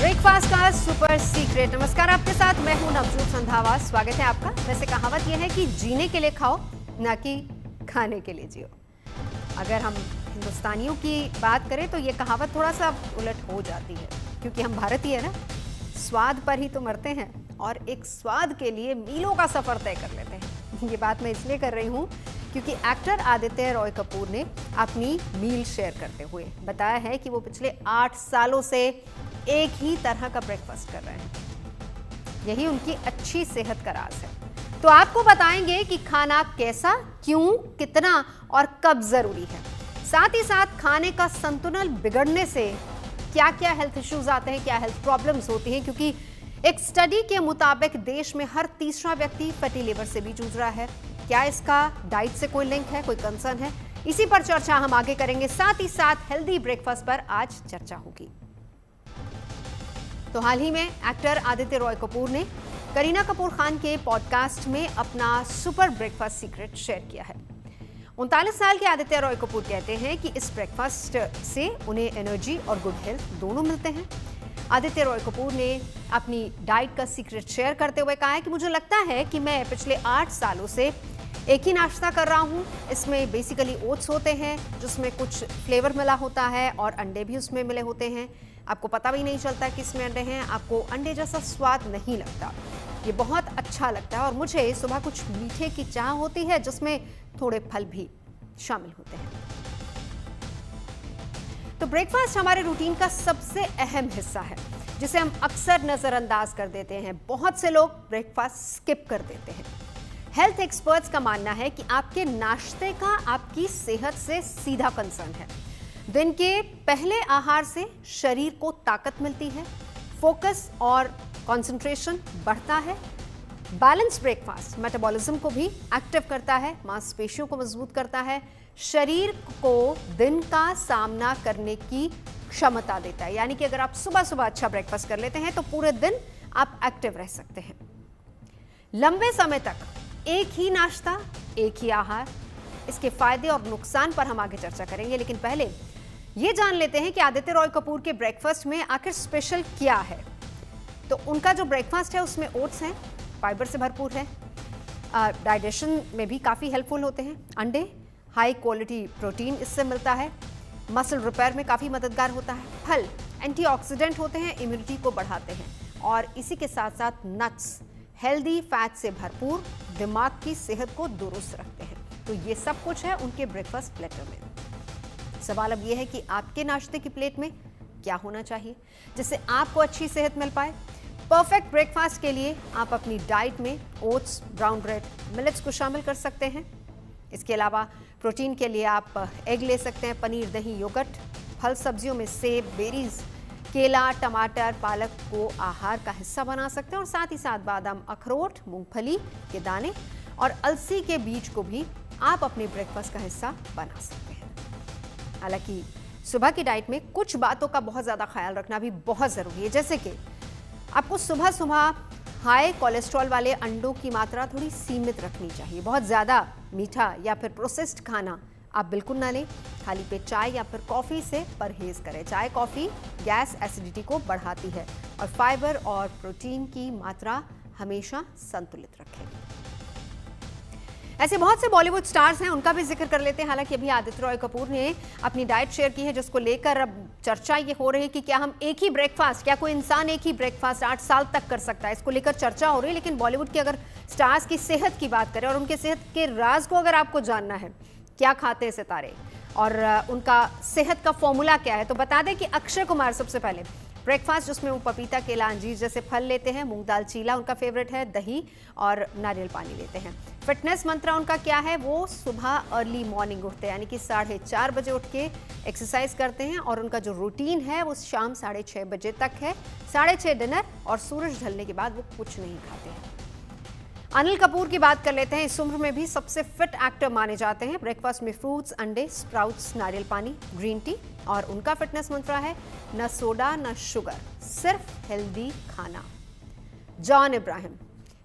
Breakfast का super secret. नमस्कार, आपके साथ मैं हूं नवजोत संधावा। स्वागत है आपका। वैसे कहावत यह है कि जीने के लिए खाओ, ना कि खाने के लिए जियो। अगर हम हिंदुस्तानियों की बात करें तो ये कहावत थोड़ा सा उलट हो जाती है, क्योंकि हम भारतीय है ना, स्वाद पर ही तो मरते हैं और एक स्वाद के लिए मीलों का सफर तय कर लेते हैं। ये बात मैं इसलिए कर रही हूँ क्योंकि एक्टर आदित्य रॉय कपूर ने अपनी मील शेयर करते हुए बताया है कि वो पिछले 8 सालों से एक ही तरह का ब्रेकफास्ट कर रहे हैं। यही उनकी अच्छी सेहत का राज है। तो आपको बताएंगे कि खाना कैसा, क्यों, कितना और कब जरूरी है। साथ ही साथ खाने का संतुलन बिगड़ने से क्या क्या हेल्थ इश्यूज आते हैं, क्या हेल्थ प्रॉब्लम्स होती हैं, क्योंकि एक स्टडी के मुताबिक देश में हर तीसरा व्यक्ति फैटी लिवर से भी जूझ रहा है। क्या इसका डाइट से कोई लिंक है, कोई कंसर्न है? इसी पर चर्चा हम आगे करेंगे। साथ ही साथ हेल्दी ब्रेकफास्ट पर आज चर्चा होगी। तो हाल ही में एक्टर आदित्य रॉय कपूर ने करीना कपूर खान के पॉडकास्ट में अपना सुपर ब्रेकफास्ट सीक्रेट शेयर किया है। 39 साल के आदित्य रॉय कपूर कहते हैं कि इस ब्रेकफास्ट से उन्हें एनर्जी और गुड हेल्थ दोनों मिलते हैं। आदित्य रॉय कपूर ने अपनी डाइट का सीक्रेट शेयर करते हुए कहा है कि मुझे लगता है कि मैं पिछले 8 सालों से एक ही नाश्ता कर रहा हूँ। इसमें बेसिकली ओट्स होते हैं जिसमें कुछ फ्लेवर मिला होता है और अंडे भी उसमें मिले होते हैं। आपको पता भी नहीं चलता कि इसमें अंडे हैं, आपको अंडे जैसा स्वाद नहीं लगता। ये बहुत अच्छा लगता है और मुझे सुबह कुछ मीठे की चाह होती है जिसमें थोड़े फल भी शामिल होते हैं। तो ब्रेकफास्ट हमारे रूटीन का सबसे अहम हिस्सा है जिसे हम अक्सर नजरअंदाज कर देते हैं। बहुत से लोग ब्रेकफास्ट स्किप कर देते हैं। हेल्थ एक्सपर्ट्स का मानना है कि आपके नाश्ते का आपकी सेहत से सीधा कंसर्न है। दिन के पहले आहार से शरीर को ताकत मिलती है, फोकस और कंसंट्रेशन बढ़ता है। बैलेंस ब्रेकफास्ट मेटाबॉलिज्म को भी एक्टिव करता है, मांसपेशियों को मजबूत करता है, शरीर को दिन का सामना करने की क्षमता देता है। यानी कि अगर आप सुबह सुबह अच्छा ब्रेकफास्ट कर लेते हैं तो पूरे दिन आप एक्टिव रह सकते हैं। लंबे समय तक एक ही नाश्ता, एक ही आहार, इसके फायदे और नुकसान पर हम आगे चर्चा करेंगे। लेकिन पहले ये जान लेते हैं कि आदित्य रॉय कपूर के ब्रेकफास्ट में आखिर स्पेशल क्या है। तो उनका जो ब्रेकफास्ट है उसमें ओट्स हैं, फाइबर से भरपूर है, डाइजेशन में भी काफ़ी हेल्पफुल होते हैं। अंडे, हाई क्वालिटी प्रोटीन इससे मिलता है, मसल रिपेयर में काफ़ी मददगार होता है। फल एंटीऑक्सीडेंट होते हैं, इम्यूनिटी को बढ़ाते हैं। और इसी के साथ साथ नट्स हेल्दी फैट से भरपूर दिमाग की सेहत को दुरुस्त रखते हैं। तो ये सब कुछ है उनके ब्रेकफास्ट प्लेटर में। सवाल अब यह है कि आपके नाश्ते की प्लेट में क्या होना चाहिए जिससे आपको अच्छी सेहत मिल पाए। परफेक्ट ब्रेकफास्ट के लिए आप अपनी डाइट में ओट्स, ब्राउन ब्रेड, मिलेट्स को शामिल कर सकते हैं। इसके अलावा प्रोटीन के लिए आप एग ले सकते हैं, पनीर, दही, योगर्ट। फल सब्जियों में सेब, बेरीज, केला, टमाटर, पालक को आहार का हिस्सा बना सकते हैं। और साथ ही साथ बादाम, अखरोट, मूंगफली के दाने और अलसी के बीज को भी आप अपने ब्रेकफास्ट का हिस्सा बना सकते हैं। हालांकि सुबह की डाइट में कुछ बातों का बहुत ज़्यादा ख्याल रखना भी बहुत ज़रूरी है, जैसे कि आपको सुबह सुबह हाई कोलेस्ट्रॉल वाले अंडों की मात्रा थोड़ी सीमित रखनी चाहिए। बहुत ज़्यादा मीठा या फिर प्रोसेस्ड खाना आप बिल्कुल ना लें। खाली पेट चाय या फिर कॉफ़ी से परहेज करें। चाय, कॉफ़ी गैस, एसिडिटी को बढ़ाती है। और फाइबर और प्रोटीन की मात्रा हमेशा संतुलित रखें। ऐसे बहुत से बॉलीवुड स्टार्स हैं, उनका भी जिक्र कर लेते हैं। हालांकि अभी आदित्य रॉय कपूर ने अपनी डाइट शेयर की है जिसको लेकर अब चर्चा ये हो रही है कि क्या हम एक ही ब्रेकफास्ट, क्या कोई इंसान एक ही ब्रेकफास्ट 8 साल तक कर सकता है, इसको लेकर चर्चा हो रही है। लेकिन बॉलीवुड के अगर स्टार्स की सेहत की बात करें और उनके सेहत के राज को अगर आपको जानना है, क्या खाते हैं सितारे और उनका सेहत का फॉर्मूला क्या है, तो बता दें कि अक्षय कुमार सबसे पहले ब्रेकफास्ट जिसमें वो पपीता, केला, अंजीर जैसे फल लेते हैं। मूंग दाल चीला उनका फेवरेट है, दही और नारियल पानी लेते हैं। फिटनेस मंत्र उनका क्या है, वो सुबह अर्ली मॉर्निंग उठते हैं, यानी कि 4:30 बजे उठ के एक्सरसाइज करते हैं। और उनका जो रूटीन है वो शाम 6:30 बजे तक है। 6:30 डिनर और सूरज ढलने के बाद वो कुछ नहीं खाते हैं। अनिल कपूर की बात कर लेते हैं। इस उम्र में भी सबसे फिट एक्टर माने जाते हैं। ब्रेकफास्ट में फ्रूट्स, अंडे, स्प्राउट्स, नारियल पानी, ग्रीन टी और उनका फिटनेस मंत्र है न सोडा न शुगर, सिर्फ हेल्दी खाना। जॉन इब्राहिम,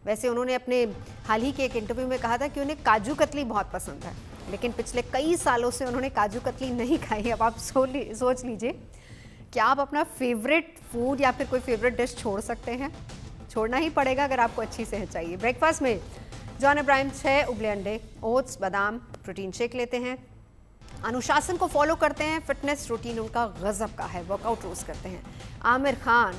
वैसे उन्होंने अपने हाल ही के एक इंटरव्यू में कहा था कि उन्हें काजू कतली बहुत पसंद है, लेकिन पिछले कई सालों से उन्होंने काजू कतली नहीं खाई। अब आप सोच लीजिए क्या आप अपना फेवरेट फूड या फिर कोई फेवरेट डिश छोड़ सकते हैं? छोड़ना ही पड़ेगा अगर आपको अच्छी सेहत चाहिए। ब्रेकफास्ट में जॉन इब्राहिम 6 उबले अंडे, ओट्स, बादाम, प्रोटीन शेक लेते हैं, अनुशासन को फॉलो करते हैं, फिटनेस रूटीन उनका गजब का है, वर्कआउट रोज करते हैं। आमिर खान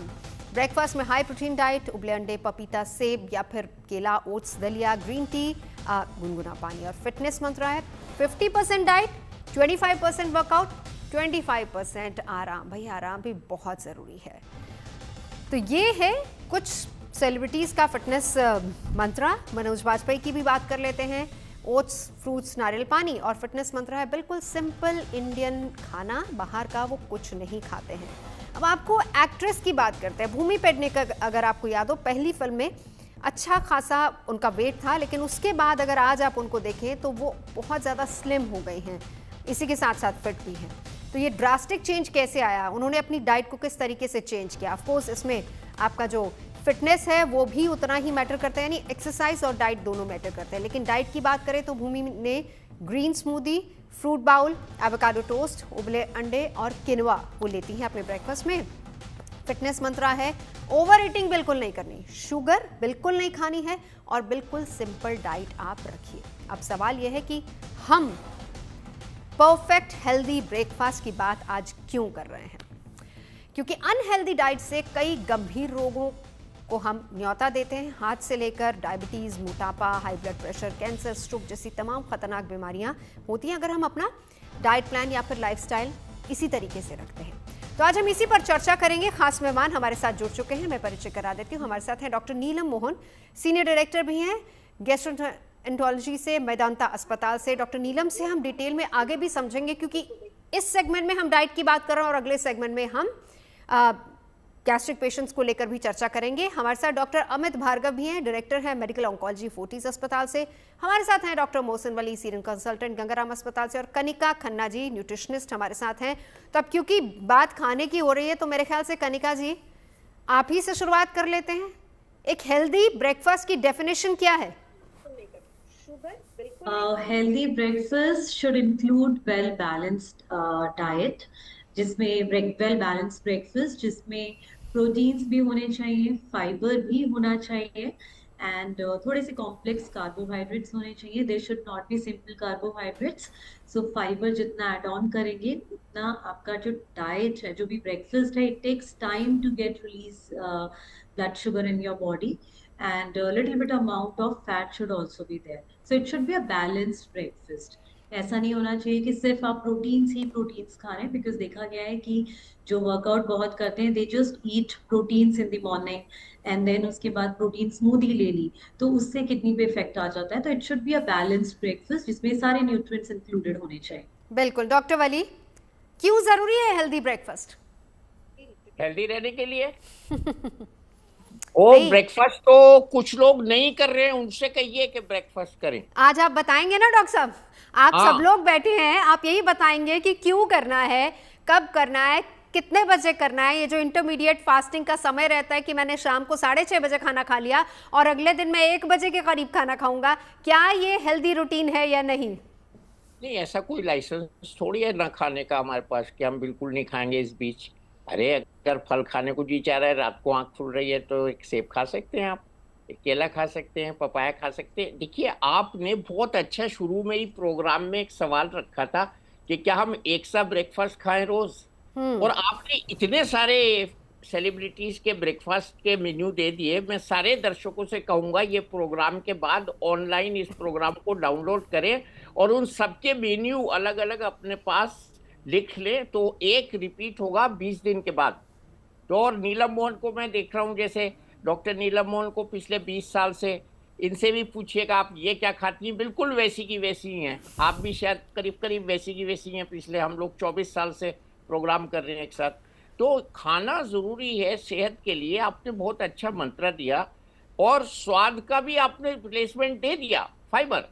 ब्रेकफास्ट में हाई प्रोटीन डाइट, उबले अंडे, पपीता, सेब या फिर केला, ओट्स, दलिया, ग्रीन टी, गुनगुना पानी। और फिटनेस मंत्र है 50% डाइट, 25% वर्कआउट, 25% आराम। भाई आराम भी बहुत ज़रूरी है। तो ये है कुछ सेलिब्रिटीज़ का फिटनेस मंत्र। मनोज बाजपेयी की भी बात कर लेते हैं। ओट्स, फ्रूट्स, नारियल पानी। और फिटनेस मंत्र है बिल्कुल सिंपल इंडियन खाना, बाहर का वो कुछ नहीं खाते हैं। अब आपको एक्ट्रेस की बात करते हैं। भूमि पेडनेकर, अगर आपको याद हो, पहली फिल्म में अच्छा खासा उनका वेट था, लेकिन उसके बाद अगर आज आप उनको देखें तो वो बहुत ज़्यादा स्लिम हो गई हैं, इसी के साथ साथ फिट भी हैं। तो ये ड्रास्टिक चेंज कैसे आया, उन्होंने अपनी डाइट को किस तरीके से चेंज किया? ऑफकोर्स इसमें आपका जो फिटनेस है वो भी उतना ही मैटर करता है, यानी एक्सरसाइज और डाइट दोनों मैटर करते हैं। लेकिन डाइट की बात करें तो भूमि ने green smoothie, fruit bowl, avocado toast, उबले अंडे और किनवा वो लेती हैं अपने ब्रेकफास्ट में। फिटनेस मंत्र है ओवर ईटिंग बिल्कुल नहीं करनी, शुगर बिल्कुल नहीं खानी है और बिल्कुल सिंपल डाइट आप रखिए। अब सवाल यह है कि हम परफेक्ट हेल्दी ब्रेकफास्ट की बात आज क्यों कर रहे हैं? क्योंकि अनहेल्दी डाइट से कई गंभीर रोगों को हम न्योता देते हैं। हाथ से लेकर डायबिटीज़, मोटापा, high blood pressure, cancer, stroke जैसी तमाम खतरनाक बीमारियां होती हैं अगर हम अपना डाइट प्लान या फिर लाइफस्टाइल इसी तरीके से रखते हैं। तो आज हम इसी पर चर्चा करेंगे। खास मेहमान हमारे साथ जुड़ चुके हैं, मैं परिचय करा देती हूँ। हमारे साथ हैं डॉक्टर नीलम मोहन, सीनियर डायरेक्टर भी हैं गैस्ट्रोएंटरोलॉजी से, मेदांता अस्पताल से। डॉक्टर नीलम से हम डिटेल में आगे भी समझेंगे, क्योंकि इस सेगमेंट में हम डाइट की बात कर रहे हैं और अगले सेगमेंट में हम गैस्ट्रिक पेशेंट्स को लेकर भी चर्चा करेंगे। हमारे साथ डॉक्टर अमित भार्गव भी हैं, डायरेक्टर हैं मेडिकल ऑन्कोलॉजी फोर्टिस अस्पताल से। हमारे साथ हैं doctor Mohsin Wali, senior consultant Gangaram अस्पताल से। और कनिका खन्ना जी, न्यूट्रिशनिस्ट हमारे साथ हैं। तो अब क्योंकि बात खाने की हो रही है तो मेरे ख्याल से कनिका जी आप ही से शुरुआत कर लेते हैं। एक हेल्दी ब्रेकफास्ट की डेफिनेशन क्या है? Healthy breakfast should include well balanced diet, जिसमें वेल बैलेंस्ड ब्रेकफास्ट जिसमें प्रोटीन्स भी होने चाहिए, फाइबर भी होना चाहिए एंड थोड़े से कॉम्प्लेक्स कार्बोहाइड्रेट्स होने चाहिए। They should not be simple carbohydrates. So fibre जितना ऐड ऑन करेंगे उतना आपका जो डाइट है, जो भी ब्रेकफास्ट है, it takes time to get release blood sugar in your body and a little bit amount of fat should also be there. So it should be a balanced breakfast. ऐसा नहीं होना चाहिए कि सिर्फ आप प्रोटीन्स खा रहे हैं, बिकॉज देखा गया है कि जो वर्कआउट बहुत करते हैं they just eat proteins in the morning and then उसके बाद प्रोटीन स्मूदी ले ली, तो उससे किडनी पे इफेक्ट आ जाता है। तो it should be a balanced breakfast जिसमें सारे न्यूट्रिएंट्स इंक्लूडेड होने चाहिए। बिल्कुल। डॉक्टर वली, क्यों जरूरी है हेल्दी ब्रेकफास्ट? हेल्दी रहने के लिए। ओ ब्रेकफास्ट तो कुछ लोग नहीं कर रहे हैं, उनसे कहिए कि ब्रेकफास्ट करें। आज आप बताएंगे ना डॉक्टर साहब? आप सब लोग बैठे हैं, आप यही बताएंगे कि क्यों करना है, कब करना है, कितने बजे करना है। ये जो इंटरमीडिएट फास्टिंग का समय रहता है कि मैंने शाम को 6:30 बजे खाना खा लिया और अगले दिन मैं 1 बजे के करीब खाना खाऊंगा, क्या ये हेल्दी रूटीन है या नहीं? नहीं, ऐसा कोई लाइसेंस थोड़ी है ना खाने का हमारे पास कि हम बिल्कुल नहीं खाएंगे इस बीच। अरे अगर फल खाने को जी चाह रहा है, रात को आंख खुल रही है, तो एक सेब खा सकते हैं आप, एक केला खा सकते हैं, पपाया खा सकते हैं। देखिए, आपने बहुत अच्छा शुरू में ही प्रोग्राम में एक सवाल रखा था कि क्या हम एक सा ब्रेकफास्ट खाएं रोज, और आपने इतने सारे सेलिब्रिटीज के ब्रेकफास्ट के मेन्यू दे दिए। मैं सारे दर्शकों से कहूंगा ये प्रोग्राम के बाद ऑनलाइन इस प्रोग्राम को डाउनलोड करें और उन सबके मेन्यू अलग अलग अपने पास लिख ले, तो एक रिपीट होगा 20 दिन के बाद। तो और नीलम मोहन को मैं देख रहा हूँ, जैसे डॉक्टर नीलम मोहन को पिछले 20 साल से, इनसे भी पूछिएगा आप ये क्या खाती हैं, बिल्कुल वैसी की वैसी ही हैं। आप भी शायद करीब करीब वैसी की वैसी हैं। पिछले हम लोग 24 साल से प्रोग्राम कर रहे हैं एक साथ। तो खाना ज़रूरी है सेहत के लिए। आपने बहुत अच्छा मंत्र दिया और स्वाद का भी आपने रिप्लेसमेंट दे दिया, फाइबर।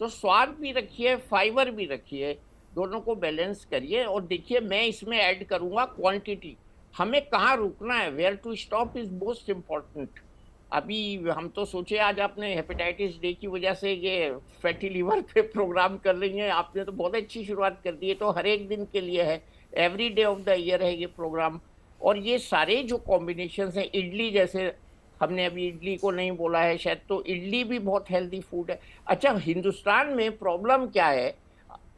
तो स्वाद भी रखिए, फाइबर भी रखिए, दोनों को बैलेंस करिए। और देखिए, मैं इसमें ऐड करूंगा क्वांटिटी। हमें कहाँ रुकना है, where to stop is most important. अभी हम तो सोचे आज आपने हेपेटाइटिस डे की वजह से ये फैटी लीवर पे प्रोग्राम कर रही हैं, आपने तो बहुत अच्छी शुरुआत कर दी है। तो हर एक दिन के लिए है every day of the year है ये प्रोग्राम। और ये सारे जो कॉम्बिनेशन हैं, इडली जैसे हमने अभी इडली को नहीं बोला है शायद, तो इडली भी बहुत हेल्दी फूड है। अच्छा, हिंदुस्तान में प्रॉब्लम क्या है,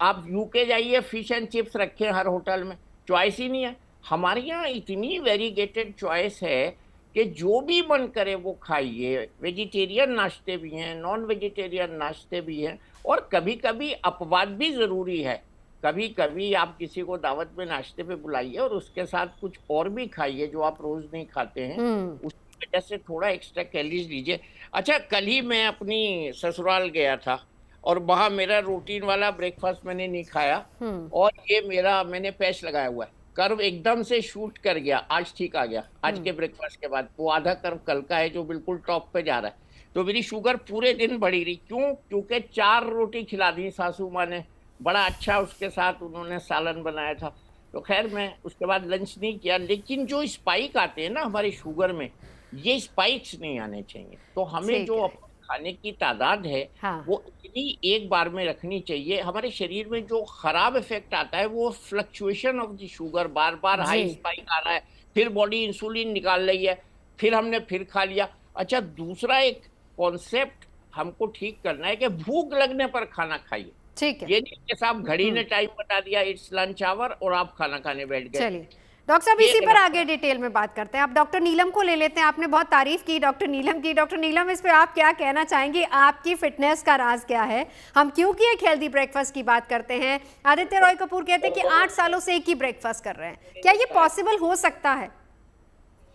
आप यूके जाइए, फिश एंड चिप्स रखे हर होटल में, चॉइस ही नहीं है। हमारे यहाँ इतनी वेरीगेटेड चॉइस है कि जो भी मन करे वो खाइए। वेजिटेरियन नाश्ते भी हैं, नॉन वेजिटेरियन नाश्ते भी हैं, और कभी कभी अपवाद भी ज़रूरी है। कभी कभी आप किसी को दावत में नाश्ते पे बुलाइए और उसके साथ कुछ और भी खाइए जो आप रोज नहीं खाते हैं, उसकी वजह से थोड़ा एक्स्ट्रा कैलोरीज लीजिए। अच्छा, कल ही मैं अपनी ससुराल गया था और वहां मेरा रूटीन वाला ब्रेकफास्ट मैंने नहीं खाया, और ये मैंने पैच लगाया हुआ है, कर्व एकदम से शूट कर गया। आज ठीक आ गया, आज के ब्रेकफास्ट के बाद वो आधा कर्व कल का है जो बिल्कुल टॉप पे जा रहा है। तो मेरी शुगर पूरे दिन बढ़ी रही। क्यों? क्योंकि 4 रोटी खिला दी सासू माँ ने, बड़ा अच्छा उसके साथ उन्होंने सालन बनाया था। तो खैर मैं उसके बाद लंच नहीं किया। लेकिन जो स्पाइक आते हैं ना हमारी शुगर में, ये स्पाइक्स नहीं आने चाहिए। तो हमें जो खाने की तादाद है वो इतनी एक बार में रखनी चाहिए। हमारे शरीर में जो खराब इफेक्ट आता है वो फ्लक्चुएशन ऑफ द शुगर, बार बार हाई स्पाइक आ रहा है, फिर बॉडी इंसुलिन निकाल रही है, फिर हमने फिर खा लिया। अच्छा, दूसरा एक कॉन्सेप्ट हमको ठीक करना है कि भूख लगने पर खाना खाइए। ठीक है, ये नहीं कि साहब घड़ी ने टाइम बता दिया, इट्स लंच आवर, और आप खाना खाने बैठ गए। चलिए डॉक्टर साहब, इसी पर आगे डिटेल में बात करते हैं। आप डॉक्टर नीलम को ले लेते हैं। आपने बहुत तारीफ की डॉक्टर नीलम की। डॉक्टर नीलम, इस पे आप क्या कहना चाहेंगी? आपकी फिटनेस का राज क्या है? हम क्योंकि एक हेल्दी ब्रेकफास्ट की बात करते हैं। आदित्य रॉय कपूर कहते हैं कि 8 सालों से एक ही ब्रेकफास्ट कर रहे हैं, क्या ये पॉसिबल हो सकता है?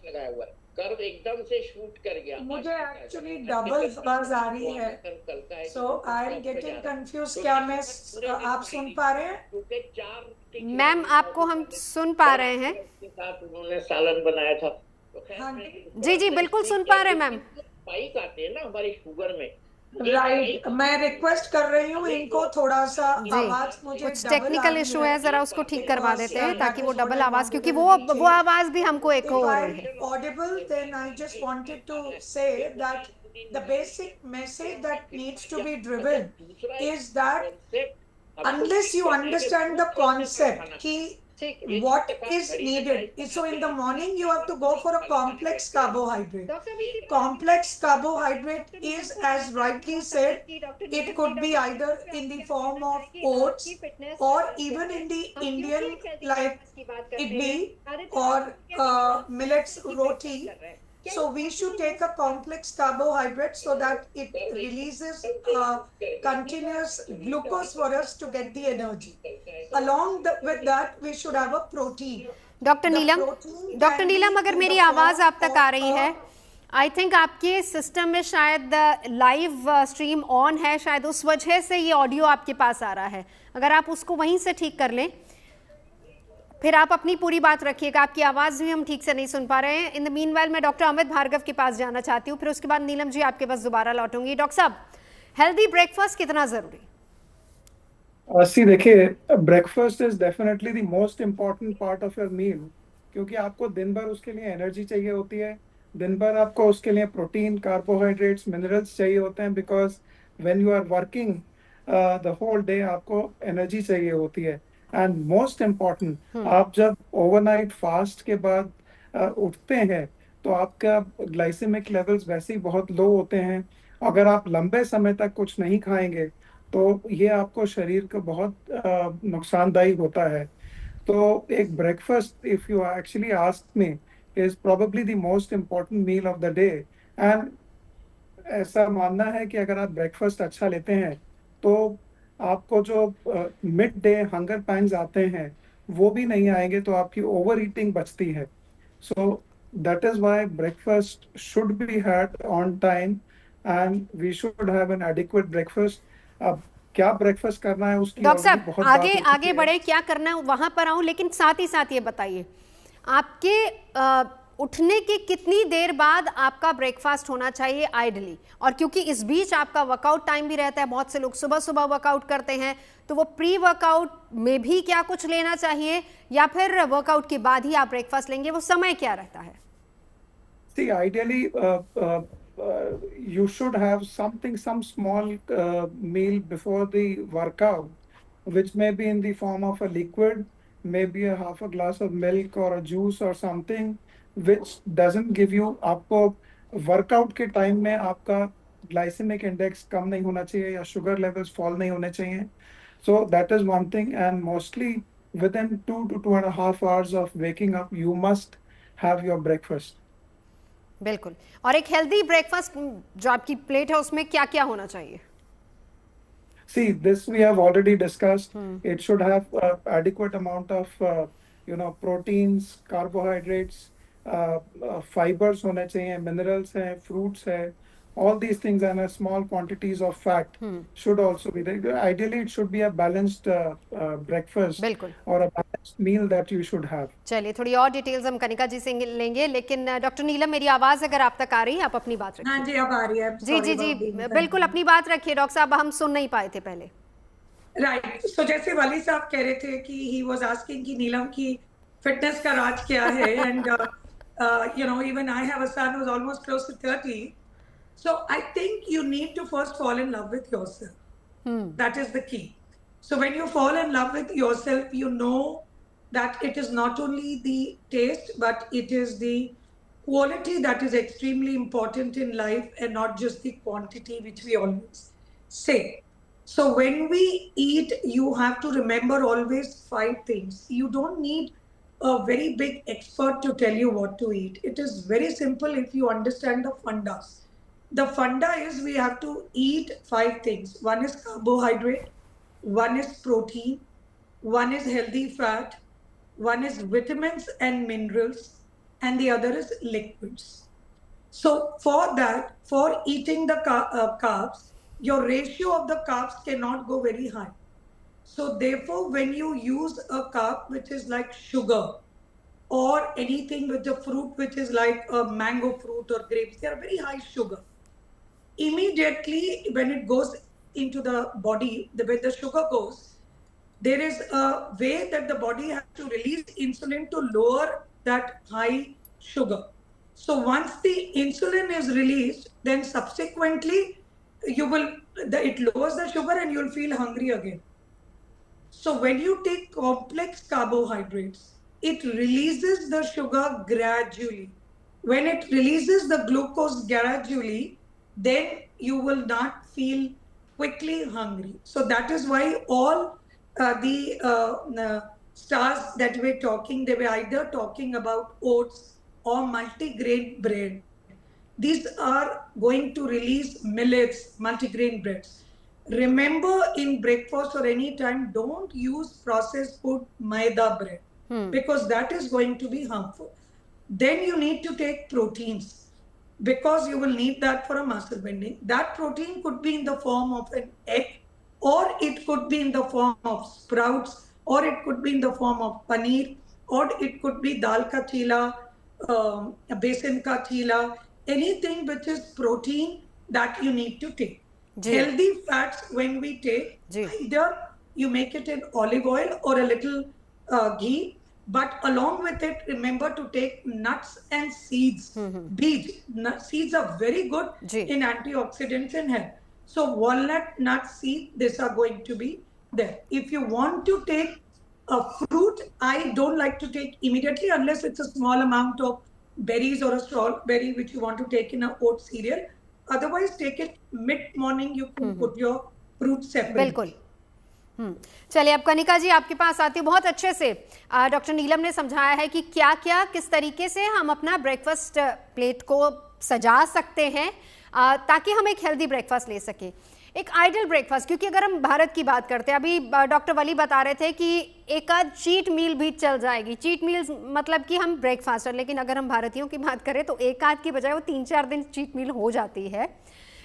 लगाया हुआ है, कर्व एकदम से शूट कर गया। मुझे एक्चुअली डबल बज आ रही है, सो आई एम गेटिंग कंफ्यूज। क्या मैं आप सुन पा रहे हैं? मैम, आपको हम सुन पा रहे हैं। उन्होंने सालन बनाया था। जी जी बिल्कुल सुन पा रहे हैं मैम। स्पाइक आते हैं ना हमारी शुगर में, राइट। मैं रिक्वेस्ट कर रही हूँ इनको थोड़ा सा आवाज, मुझे कुछ टेक्निकल इशू है, जरा उसको ठीक करवा देते हैं ताकि वो डबल आवाज, क्योंकि वो आवाज भी हमको एको हो रही है। Audible, then I just wanted to say that the basic message that needs to be driven is that unless you understand the concept ki what is needed, so in the morning you have to go for a complex carbohydrate. Complex carbohydrate is, as rightly said, it could be either in the form of oats or even in the Indian like idli or millets roti. So we should take a complex carbohydrate so that it releases continuous glucose for us to get the energy. Along with that, we should have a protein. Doctor Neelam, अगर मेरी आवाज आप तक आ रही है, I think आपके system में शायद लाइव स्ट्रीम ऑन है, शायद उस वजह से ये ऑडियो आपके पास आ रहा है। अगर आप उसको वहीं से ठीक कर लें, फिर आप अपनी पूरी बात रखिएगा। आपकी आवाज़ भी हम ठीक से नहीं सुन पा रहे हैं। इन द मीनवाइल मैं डॉक्टर अमित भार्गव के पास जाना चाहती हूँ, फिर उसके बाद नीलम जी आपके पास दोबारा लौटूंगी। डॉक्टर साहब, हेल्दी ब्रेकफास्ट कितना जरूरी? देखिए, breakfast is definitely the most important part of your meal, क्योंकि आपको दिन भर उसके लिए एनर्जी चाहिए होती है। दिन भर आपको उसके लिए प्रोटीन, कार्बोहाइड्रेट्स, मिनरल्स चाहिए होते हैं, because when you are working the whole day आपको एनर्जी चाहिए होती है। एंड मोस्ट इम्पॉर्टेंट, आप जब ओवरनाइट फास्ट के बाद उठते हैं तो आपका ग्लाइसेमिक लेवल्स वैसे ही बहुत लो होते हैं। अगर आप लंबे समय तक कुछ नहीं खाएंगे तो ये आपको शरीर को बहुत नुकसानदायी होता है। तो एक breakfast, if you actually ask me, is probably the most important meal of the day. And ऐसा मानना है कि अगर आप ब्रेकफास्ट अच्छा लेते हैं तो आपको जो मिड डे हंगर पैंग्स आते हैं वो भी नहीं आएंगे, तो आपकी ओवर ईटिंग बचती है। So that is why breakfast should be had on time and we should have an adequate breakfast. अब क्या ब्रेकफास्ट करना है उसकी डॉक्टर साहब आगे बढ़े, क्या करना है वहां पर आऊं, लेकिन साथ ही साथ ये बताइए, आपके उठने के कितनी देर बाद आपका ब्रेकफास्ट होना चाहिए आइडली? और क्योंकि इस बीच आपका वर्कआउट टाइम भी रहता है, बहुत से लोग सुबह सुबह वर्कआउट करते हैं, तो वो प्री वर्कआउट में भी क्या कुछ लेना चाहिए या फिर वर्कआउट के बाद ही आप ब्रेकफास्ट लेंगे? वो समय क्या रहता है? See, ideally, you should have some small meal before the workout, which may be in the form of a liquid, maybe a half a glass of milk or a juice or something which doesn't give you, आपको workout के time में आपका glycaemic index कम नहीं होना चाहिए या sugar levels fall नहीं होने चाहिए. So that is one thing, and mostly within 2 to 2.5 hours of waking up, you must have your breakfast. बिल्कुल. और एक हेल्दी ब्रेकफास्ट जो आपकी प्लेट है उसमें क्या क्या होना चाहिए? See, this we have already discussed. It should have adequate amount of proteins, carbohydrates, fibers होने चाहिए, minerals है, fruits है. All these things and a small quantities of fat should also be there. Ideally, it should be a balanced breakfast बिल्कुल. or a balanced meal that you should have. चलिए थोड़ी और details हम कनिका जी से लेंगे, लेकिन डॉक्टर नीलम मेरी आवाज अगर आप तक आ रही है, आप अपनी बात रखिए. हाँ जी, अब आ रही है. जी जी जी बिल्कुल अपनी बात रखिए डॉक्टर साहब, हम सुन नहीं पाए थे पहले. राइट. सो जैसे वाली साहब कह रहे थे कि ही वाज आस्किंग कि नीलम की फिटनेस का राज क्या है, and even I have a son who is almost close to 30. So I think you need to first fall in love with yourself. That is the key. So when you fall in love with yourself, you know that it is not only the taste, but it is the quality that is extremely important in life, and not just the quantity, which we always say. So when we eat, you have to remember always 5 things. You don't need a very big expert to tell you what to eat. It is very simple if you understand the fundas. The funda is we have to eat 5 things. One is carbohydrate, one is protein, one is healthy fat, one is vitamins and minerals, and the other is liquids. So for that, for eating the carbs, your ratio of the carbs cannot go very high. So therefore, when you use a carb which is like sugar, or anything with the fruit which is like a mango fruit or grapes, they are very high sugar. Immediately when it goes into the body, when the sugar goes, there is a way that the body has to release insulin to lower that high sugar. So once the insulin is released, then subsequently it lowers the sugar and you'll feel hungry again. So when you take complex carbohydrates, it releases the sugar gradually. When it releases the glucose gradually, then you will not feel quickly hungry. So that is why all the stars that we're talking, they were either talking about oats or multigrain bread. These are going to release millets, multigrain breads. Remember, in breakfast or any time, don't use processed food maida bread, because that is going to be harmful. Then you need to take proteins, because you will need that for a muscle building. That protein could be in the form of an egg, or it could be in the form of sprouts, or it could be in the form of paneer, or it could be dal ka chila, besan ka chila, anything which is protein that you need to take. Healthy fats, when we take, either you make it in olive oil or a little ghee, but along with it, remember to take nuts and seeds. Seeds are very good in antioxidants and health. So walnut, nuts, seeds, these are going to be there. If you want to take a fruit, I don't like to take immediately unless it's a small amount of berries or a strawberry which you want to take in a oat cereal. Otherwise, take it mid-morning, you can put your fruit separately. बिल्कुल. चलिए अब कनिका जी आपके पास आती हूँ. बहुत अच्छे से doctor नीलम ने समझाया है कि क्या क्या किस तरीके से हम अपना ब्रेकफास्ट प्लेट को सजा सकते हैं ताकि हम एक हेल्दी ब्रेकफास्ट ले सकें. एक आइडियल ब्रेकफास्ट, क्योंकि अगर हम भारत की बात करते हैं, अभी डॉक्टर वली बता रहे थे कि एक आध चीट मील भी चल जाएगी. चीट मील्स मतलब कि हम ब्रेकफास्ट, लेकिन अगर हम भारतीयों की बात करें तो एक आध की बजाय वो 3-4 दिन चीट मील हो जाती है.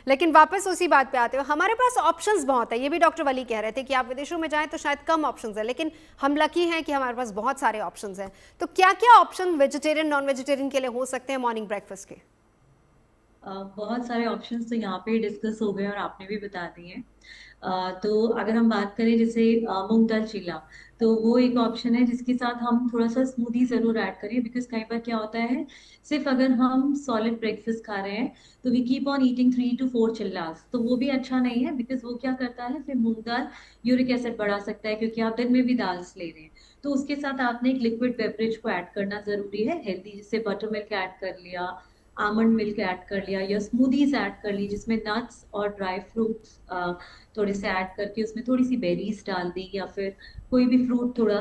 लेकिन वापस उसी बात पे आते हो, हमारे पास ऑप्शंस बहुत है. ये भी डॉक्टर वली कह रहे थे कि आप विदेशों में जाएं तो शायद कम ऑप्शंस है, लेकिन हम लकी हैं कि हमारे पास बहुत सारे ऑप्शंस हैं. तो क्या क्या ऑप्शन वेजिटेरियन नॉन वेजिटेरियन के लिए हो सकते हैं मॉर्निंग ब्रेकफास्ट के? बहुत सारे ऑप्शंस तो यहाँ पे डिस्कस हो गए और आपने भी बता दिए. तो अगर हम बात करें जैसे मूंग दाल चीला, तो वो एक ऑप्शन है जिसके साथ हम थोड़ा सा स्मूदी जरूर ऐड करें. बिकॉज कई बार क्या होता है, सिर्फ अगर हम सॉलिड ब्रेकफास्ट खा रहे हैं तो we keep on eating 3 to 4 chillas, तो वो भी अच्छा नहीं है. बिकॉज वो क्या करता है, फिर मूंग दाल यूरिक एसिड बढ़ा सकता है, क्योंकि आप दिन में भी दाल ले रहे हैं. तो उसके साथ आपने एक लिक्विड बेवरेज को ऐड करना जरूरी है हेल्दी, जैसे बटर मिल्क ऐड कर लिया, आमंड मिल्क ऐड कर लिया, या स्मूदीज ऐड कर ली जिसमें नट्स और ड्राई फ्रूट्स थोड़े से ऐड करके उसमें थोड़ी सी बेरीज डाल दी, या फिर कोई भी फ्रूट थोड़ा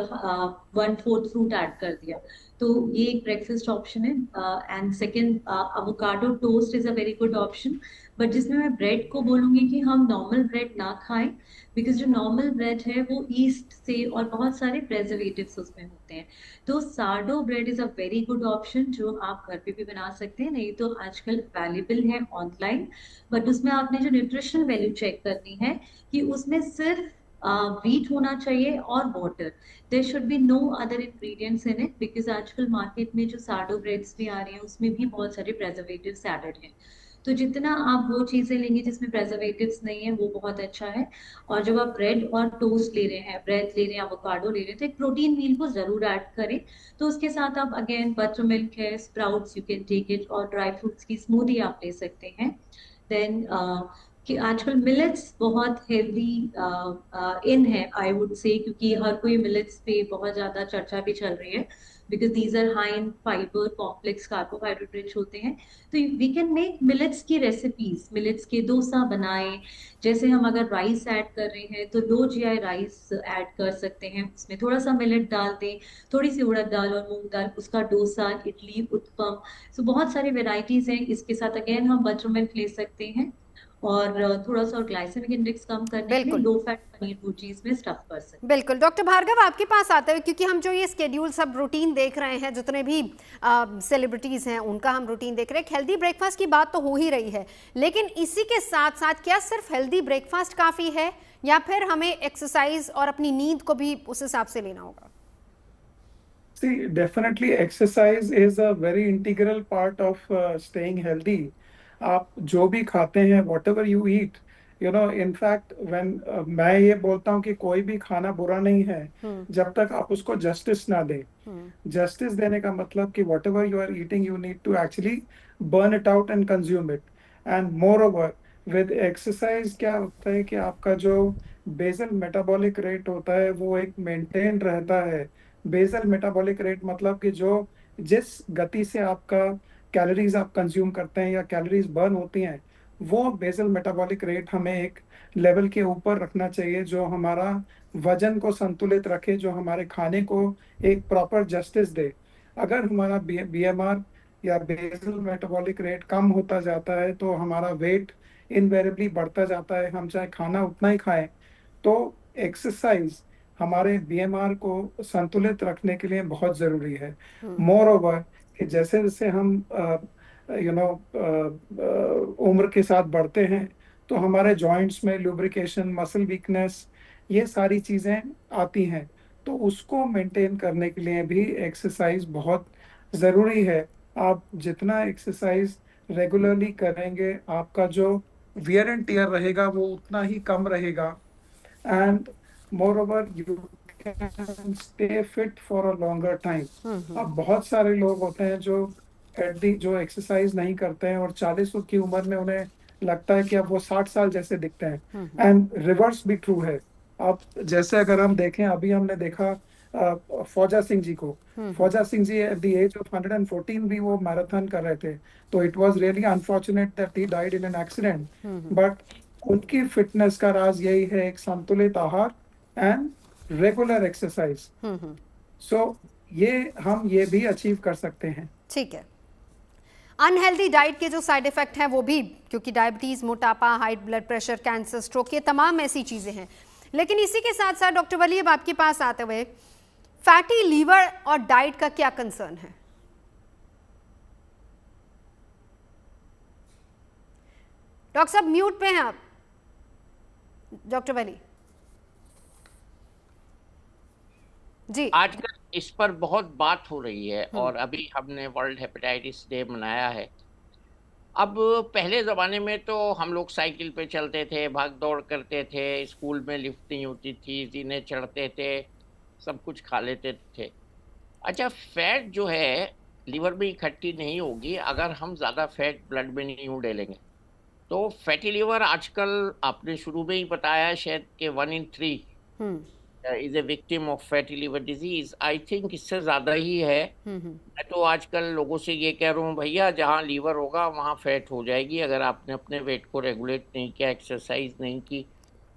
1/4 फ्रूट ऐड कर दिया। तो ये एक ब्रेकफास्ट ऑप्शन है। And second, avocado toast is a very good option, but जिसमें मैं ब्रेड को बोलूंगी कि हम नॉर्मल ब्रेड ना खाएं, बिकॉज जो नॉर्मल ब्रेड है वो ईस्ट से और बहुत सारे प्रेजर्वेटिव्स उसमें होते हैं। तो sourdough bread is a very good option जो आप घर पे भी बना सकते हैं, नहीं तो आजकल अवेलेबल है ऑनलाइन। बट उसमें आपने जो न्यूट्रिशनल वैल्यू चेक करनी है कि उसमें सिर्फ व्हीट होना चाहिए और water, there should be no other ingredients in it, because आजकल मार्केट में जो सार्डो ब्रेड्स भी आ रही हैं उसमें भी बहुत सारे प्रेजर्वेटिव्स एडेड हैं। तो जितना आप वो चीजें लेंगे जिसमें प्रेजर्वेटिव्स नहीं है वो बहुत अच्छा है। और जब आप ब्रेड और टोस्ट ले रहे हैं, ब्रेड ले रहे हैं, एवोकाडो ले रहे हैं, तो एक प्रोटीन मील को जरूर ऐड करें। तो उसके साथ आप अगेन बटर मिल्क है, sprouts you can take it, और ड्राई फ्रूट्स की स्मूदी आप ले सकते हैं। देन कि आजकल मिलेट्स बहुत हेल्दी इन है आई वुड से, क्योंकि हर कोई मिलेट्स पे बहुत ज्यादा चर्चा भी चल रही है, because these are high in fibre, complex carbohydrate rich होते हैं। तो वी कैन मेक मिलेट्स की रेसिपीज, मिलेट्स के डोसा बनाए। जैसे हम अगर राइस ऐड कर रहे हैं तो लो जीआई राइस ऐड कर सकते हैं, उसमें थोड़ा सा मिलेट डाल दें, थोड़ी सी उड़द दाल और मूंग दाल, उसका डोसा, इडली, उत्पम। सो बहुत सारी वेराइटीज हैं। इसके साथ अगेन हम बटर मिल्क ले सकते हैं, और थोड़ा सा ग्लाइसेमिक इंडेक्स कम करने के लिए बिल्कुल। लो फैट पनीर भुर्जी इसमें स्टफ कर सकते हैं। बिल्कुल डॉक्टर भार्गव, आपके पास आते हुए, क्योंकि हम जो ये स्केड्यूल सब रूटीन देख रहे हैं, जितने भी सेलिब्रिटीज़ हैं उनका हम रूटीन देख रहे हैं, हेल्दी ब्रेकफास्ट की बात तो हो ही रही है, लेकिन इसी के साथ साथ क्या सिर्फ हेल्दी ब्रेकफास्ट काफ़ी है, या फिर हमें एक्सरसाइज और अपनी नींद को भी उस हिसाब से लेना होगा? See, definitely exercise is a very integral part of staying healthy. आप जो भी खाते हैं, whatever you eat, in fact, when मैं ये बोलता हूँ कि कोई भी खाना बुरा नहीं है जब तक आप उसको justice ना दें। Justice देने का मतलब कि whatever you are eating, you need to actually burn it out and consume it. And moreover, with exercise क्या होता है कि आपका जो basal metabolic rate होता है वो एक maintained रहता है। बेसल मेटाबॉलिक रेट मतलब कि जो जिस गति से आपका कैलोरीज आप कंज्यूम करते हैं या कैलोरीज बर्न होती हैं, वो बेसल मेटाबॉलिक रेट हमें एक लेवल के ऊपर रखना चाहिए जो हमारा वजन को संतुलित रखे, जो हमारे खाने को एक प्रॉपर जस्टिस दे। अगर हमारा बीएमआर या बेसल मेटाबॉलिक रेट कम होता जाता है तो हमारा वेट इनवेरिएबली बढ़ता जाता है, हम चाहे खाना उतना ही खाएं। तो एक्सरसाइज हमारे बीएमआर को संतुलित रखने के लिए बहुत जरूरी है। मोर ओवर कि जैसे जैसे हम उम्र के साथ बढ़ते हैं तो हमारे जॉइंट्स में लुब्रिकेशन, मसल वीकनेस, ये सारी चीजें आती हैं, तो उसको मेंटेन करने के लिए भी एक्सरसाइज बहुत जरूरी है। आप जितना एक्सरसाइज रेगुलरली करेंगे आपका जो वियर एंड टियर रहेगा वो उतना ही कम रहेगा। And moreover you can stay fit for a longer time. अब बहुत सारे लोग होते हैं जो एक्सरसाइज नहीं करते हैं और 40 की उम्र में उन्हें लगता है कि अब वो 60 साल जैसे दिखते हैं, एंड रिवर्स भी ट्रू है। अब जैसे अगर हम देखें, अभी हमने देखा फौजा सिंह जी को, फौजा Singh ji at the age of 114 भी वो मैराथन कर रहे थे, तो it was really unfortunate that he died in an accident, but उनकी फिटनेस का राज यही है एक संतुलित आहार एंड रेगुलर एक्सरसाइज। सो हम ये भी अचीव कर सकते हैं। ठीक है। अनहेल्दी डाइट के जो साइड इफेक्ट हैं वो भी, क्योंकि डायबिटीज, मोटापा, high blood pressure, cancer, stroke, ये तमाम ऐसी चीजें हैं। लेकिन इसी के साथ साथ डॉक्टर वली, अब आपके पास आते हुए, फैटी लीवर और डाइट का क्या कंसर्न है? डॉक्टर साहब म्यूट पे हैं आप, डॉक्टर वली जी। आजकल इस पर बहुत बात हो रही है और अभी हमने वर्ल्ड हेपेटाइटिस डे मनाया है। अब पहले ज़माने में तो हम लोग साइकिल पे चलते थे, भाग दौड़ करते थे, स्कूल में लिफ्ट नहीं होती थी, जीने चढ़ते थे, सब कुछ खा लेते थे। अच्छा, फैट जो है लीवर में इकट्ठी नहीं होगी अगर हम ज़्यादा फैट ब्लड में नहीं डालेंगे। तो फैटी लीवर आजकल आपने शुरू में ही बताया शायद कि 1 in 3 is a victim of fatty liver disease, I think इससे ज्यादा ही है। मैं तो आजकल लोगों से ये कह रहा हूँ, भैया जहाँ लीवर होगा वहाँ फैट हो जाएगी, अगर आपने अपने वेट को रेगुलेट नहीं किया, एक्सरसाइज नहीं की।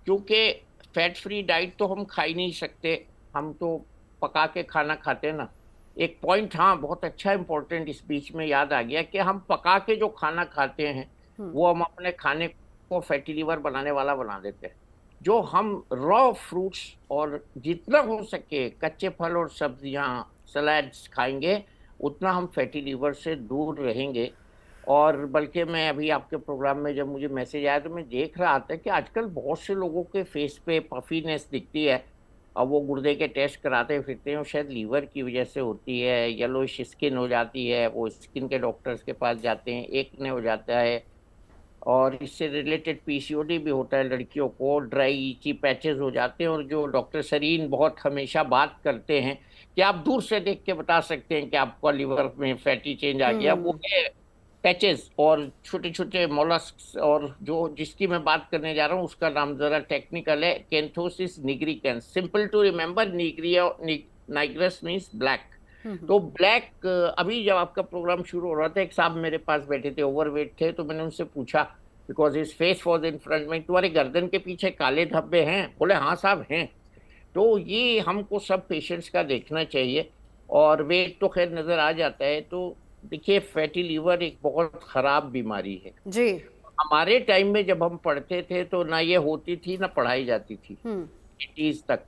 क्योंकि फैट फ्री डाइट तो हम खा ही नहीं सकते, हम तो पका के खाना खाते हैं ना। एक पॉइंट हाँ बहुत अच्छा इंपॉर्टेंट इस बीच में याद आ गया कि हम पका के जो खाना खाते हैं वो हम अपने खाने को फैटी लिवर बनाने वाला बना देते हैं। जो हम रॉ फ्रूट्स और जितना हो सके कच्चे फल और सब्जियां सलाड्स खाएंगे उतना हम फैटी लिवर से दूर रहेंगे। और बल्कि मैं अभी आपके प्रोग्राम में जब मुझे मैसेज आया तो मैं देख रहा था कि आजकल बहुत से लोगों के फेस पे पफीनेस दिखती है, और वो गुर्दे के टेस्ट कराते फिरते हैं, शायद लीवर की वजह से होती है। येलोइश स्किन हो जाती है, वो स्किन के डॉक्टर्स के पास जाते हैं, एक्ने हो जाता है, और इससे रिलेटेड पीसीओडी भी होता है लड़कियों को, ड्राई इची पैचेस हो जाते हैं। और जो डॉक्टर सरीन बहुत हमेशा बात करते हैं कि आप दूर से देख के बता सकते हैं कि आपका लिवर में फैटी चेंज आ गया, वो है पैचेस और छोटे छोटे मोलस्क। और जो जिसकी मैं बात करने जा रहा हूँ उसका नाम जरा टेक्निकल है, acanthosis nigricans. Simple to remember, nigrus means black. तो ब्लैक, अभी जब आपका प्रोग्राम शुरू हो रहा था एक साहब मेरे पास बैठे थे, ओवरवेट थे, तो मैंने उनसे पूछा because his face was in front में, तुम्हारे गर्दन के पीछे काले धब्बे हैं? बोले हाँ साहब हैं। तो ये हमको सब पेशेंट्स का देखना चाहिए, और वेट तो खैर नजर आ जाता है। तो देखिए फैटी लीवर एक बहुत खराब बीमारी है जी। हमारे टाइम में जब हम पढ़ते थे तो ना ये होती थी ना पढ़ाई जाती थी 80s तक।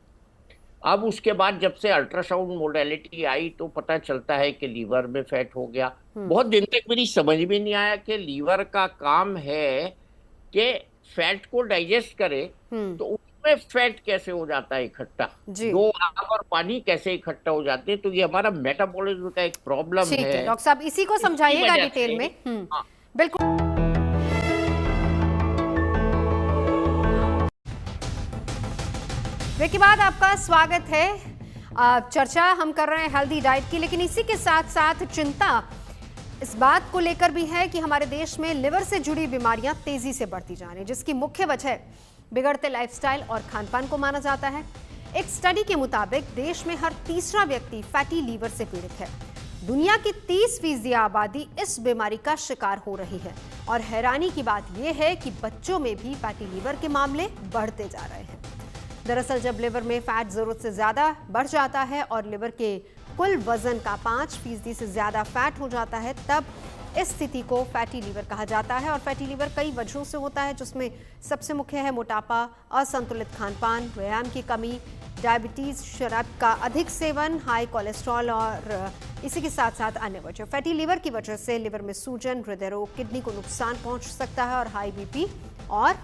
अब उसके बाद जब से अल्ट्रासाउंड मोडेलिटी आई तो पता चलता है कि लीवर में फैट हो गया। बहुत दिन तक मेरी समझ में नहीं आया कि लीवर का काम है कि फैट को डाइजेस्ट करे, तो उसमें फैट कैसे हो जाता है इकट्ठा, दो आग और पानी कैसे इकट्ठा हो जाते हैं। तो ये हमारा मेटाबॉलिज्म का एक प्रॉब्लम है। डॉक्टर साहब इसी को समझाइएगा डिटेल में। बिल्कुल। ब्रेक के बाद आपका स्वागत है। चर्चा हम कर रहे हैं हेल्दी डाइट की, लेकिन इसी के साथ साथ चिंता इस बात को लेकर भी है कि हमारे देश में लिवर से जुड़ी बीमारियां तेजी से बढ़ती जा रही हैं, जिसकी मुख्य वजह बिगड़ते लाइफस्टाइल और खानपान को माना जाता है। एक स्टडी के मुताबिक देश में हर तीसरा व्यक्ति फैटी लीवर से पीड़ित है। दुनिया की 30% आबादी इस बीमारी का शिकार हो रही है, और हैरानी की बात यह है कि बच्चों में भी फैटी लीवर के मामले बढ़ते जा रहे हैं। दरअसल जब लिवर में फैट जरूरत से ज्यादा बढ़ जाता है और लिवर के कुल वजन का 5% से ज्यादा फैट हो जाता है, तब इस स्थिति को फैटी लीवर कहा जाता है। और फैटी लीवर कई वजहों से होता है, जिसमें सबसे मुख्य है मोटापा, असंतुलित खानपान, व्यायाम की कमी, डायबिटीज, शराब का अधिक सेवन, हाई कोलेस्ट्रॉल और इसी के साथ साथ अन्य वजह। फैटी लीवर की वजह से लिवर में सूजन, हृदय रोग, किडनी को नुकसान पहुंच सकता है, और हाई बीपी और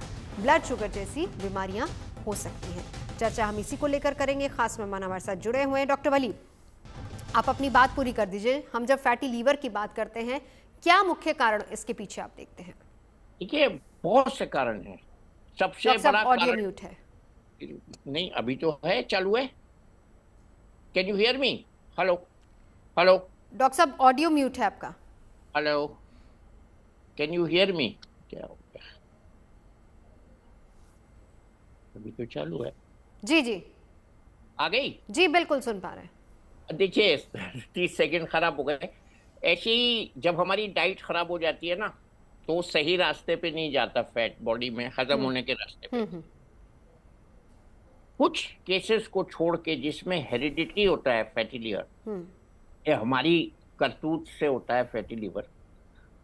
ब्लड शुगर जैसी बीमारियां हो सकती हैं। चर्चा हम इसी को लेकर करेंगे। खास मेहमान हमारे साथ जुड़े हुए हैं। डॉक्टर वली, आप अपनी बात पूरी कर दीजिए। हम जब फैटी लीवर की बात करते हैं, क्या मुख्य कारण इसके पीछे आप देखते हैं? देखिए बहुत से कारण हैं। सबसे बड़ा ऑडियो म्यूट है। नहीं अभी तो है, चालू है। Can you hear me? Hello hello doctor साहब ऑडियो म्यूट है आपका। Hello, can you hear me? क्या हो गया? अभी तो चालू है। जी जी आ गई? जी बिल्कुल सुन पा रहे हैं। देखिए 30 सेकंड खराब हो गए। ऐसे ही जब हमारी डाइट खराब हो जाती है ना तो सही रास्ते पे नहीं जाता, फैट बॉडी में हजम होने के रास्ते पे। कुछ केसेस को छोड़ के जिसमें हेरिडिटी होता है फैटी लीवर, ये हमारी करतूत से होता है फैटी लीवर।